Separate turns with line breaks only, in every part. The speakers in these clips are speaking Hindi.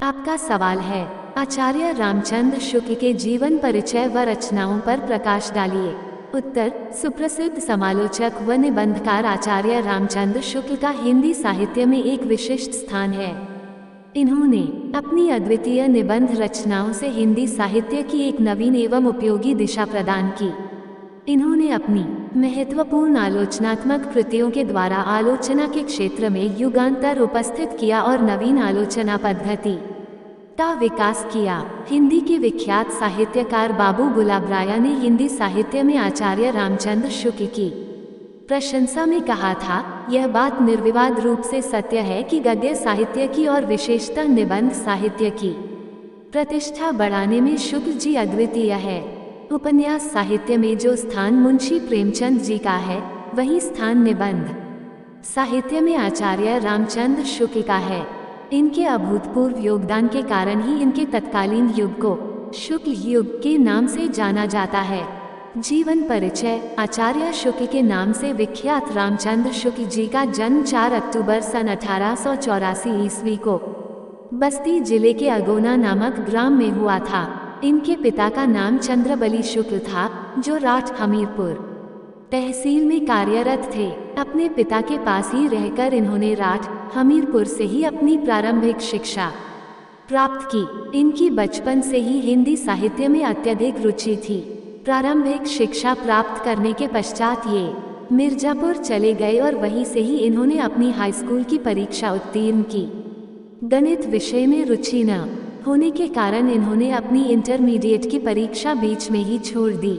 आपका सवाल है, आचार्य रामचंद्र शुक्ल के जीवन परिचय व रचनाओं पर प्रकाश डालिए। उत्तर, सुप्रसिद्ध समालोचक व निबंधकार आचार्य रामचंद्र शुक्ल का हिंदी साहित्य में एक विशिष्ट स्थान है। इन्होंने अपनी अद्वितीय निबंध रचनाओं से हिंदी साहित्य की एक नवीन एवं उपयोगी दिशा प्रदान की। इन्होंने अपनी महत्वपूर्ण आलोचनात्मक कृतियों के द्वारा आलोचना के क्षेत्र में युगांतर उपस्थित किया और नवीन आलोचना पद्धति का विकास किया। हिंदी के विख्यात साहित्यकार बाबू गुलाब राया ने हिंदी साहित्य में आचार्य रामचंद्र शुक्ल की प्रशंसा में कहा था, यह बात निर्विवाद रूप से सत्य है कि गद्य साहित्य की और विशेषतः निबंध साहित्य की प्रतिष्ठा बढ़ाने में शुक्ल जी अद्वितीय है। उपन्यास साहित्य में जो स्थान मुंशी प्रेमचंद जी का है, वही स्थान निबंध साहित्य में आचार्य रामचंद्र शुक्ल का है। इनके अभूतपूर्व योगदान के कारण ही इनके तत्कालीन युग को शुक्ल युग के नाम से जाना जाता है। जीवन परिचय। आचार्य शुक्ल के नाम से विख्यात रामचंद्र शुक्ल जी का जन्म 4 अक्टूबर सन 1884 ईस्वी को बस्ती जिले के अगोना नामक ग्राम में हुआ था। इनके पिता का नाम चंद्रबली शुक्ल था, जो राठ हमीरपुर तहसील में कार्यरत थे। अपने पिता के पास ही रहकर इन्होंने राठ हमीरपुर से ही अपनी प्रारंभिक शिक्षा प्राप्त की। इनकी बचपन से ही हिंदी साहित्य में अत्यधिक रुचि थी। प्रारंभिक शिक्षा प्राप्त करने के पश्चात ये मिर्जापुर चले गए और वहीं से ही इन्होंने अपनी हाई स्कूल की परीक्षा उत्तीर्ण की। गणित विषय में रुचि न होने के कारण इन्होंने अपनी इंटरमीडिएट की परीक्षा बीच में ही छोड़ दी।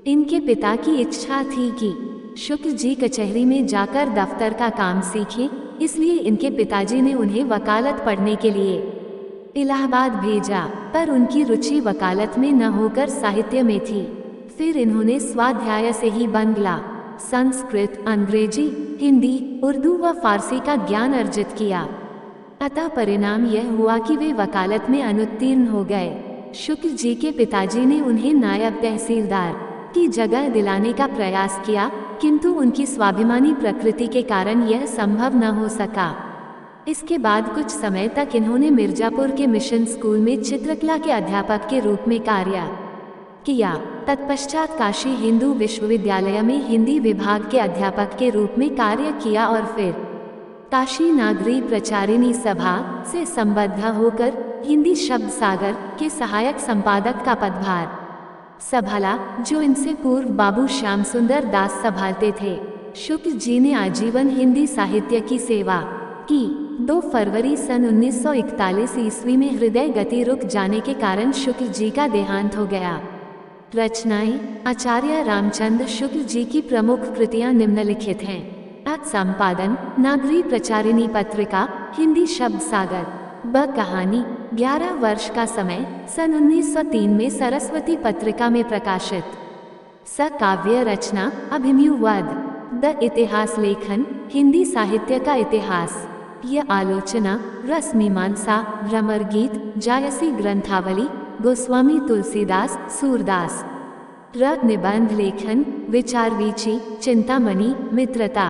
इनके पिता की इच्छा थी कि शुक्ल जी कचहरी में जाकर दफ्तर का काम सीखें, इसलिए इनके पिताजी ने उन्हें वकालत पढ़ने के लिए इलाहाबाद भेजा, पर उनकी रुचि वकालत में न होकर साहित्य में थी। फिर इन्होंने स्वाध्याय से ही बंगला, संस्कृत, अंग्रेजी, हिंदी, उर्दू व फारसी का ज्ञान अर्जित किया। अतः परिणाम यह हुआ कि वे वकालत में अनुत्तीर्ण हो गए। शुक्ल जी के पिताजी ने उन्हें नायब तहसीलदार की जगह दिलाने का प्रयास किया, किंतु उनकी स्वाभिमानी प्रकृति के कारण यह संभव न हो सका। इसके बाद कुछ समय तक इन्होंने मिर्जापुर के मिशन स्कूल में चित्रकला के अध्यापक के रूप में कार्य किया। तत्पश्चात काशी हिंदू विश्वविद्यालय में हिंदी विभाग के अध्यापक के रूप में कार्य किया और फिर काशी नागरी प्रचारिणी सभा से संबद्ध होकर हिंदी शब्द सागर के सहायक संपादक का पदभार संभाला, जो इनसे पूर्व बाबू श्याम सुंदर दास संभालते थे। शुक्ल जी ने आजीवन हिंदी साहित्य की सेवा की। 2 फरवरी सन 1941 ईस्वी में हृदय गति रुक जाने के कारण शुक्ल जी का देहांत हो गया। रचनाएं। आचार्य रामचंद्र शुक्ल जी की प्रमुख कृतियां निम्नलिखित हैं। संपादन, नागरी प्रचारिणी पत्रिका, हिंदी शब्द सागर। ब कहानी, 11 वर्ष का समय, सन 1903 में सरस्वती पत्रिका में प्रकाशित। स काव्य रचना, अभिमन्यु वध। द इतिहास लेखन, हिंदी साहित्य का इतिहास। य आलोचना, रस मीमांसा, भ्रमर गीत, जायसी ग्रंथावली, गोस्वामी तुलसीदास, सूरदास। र निबंध लेखन, विचार वीची, चिंतामणि, मित्रता।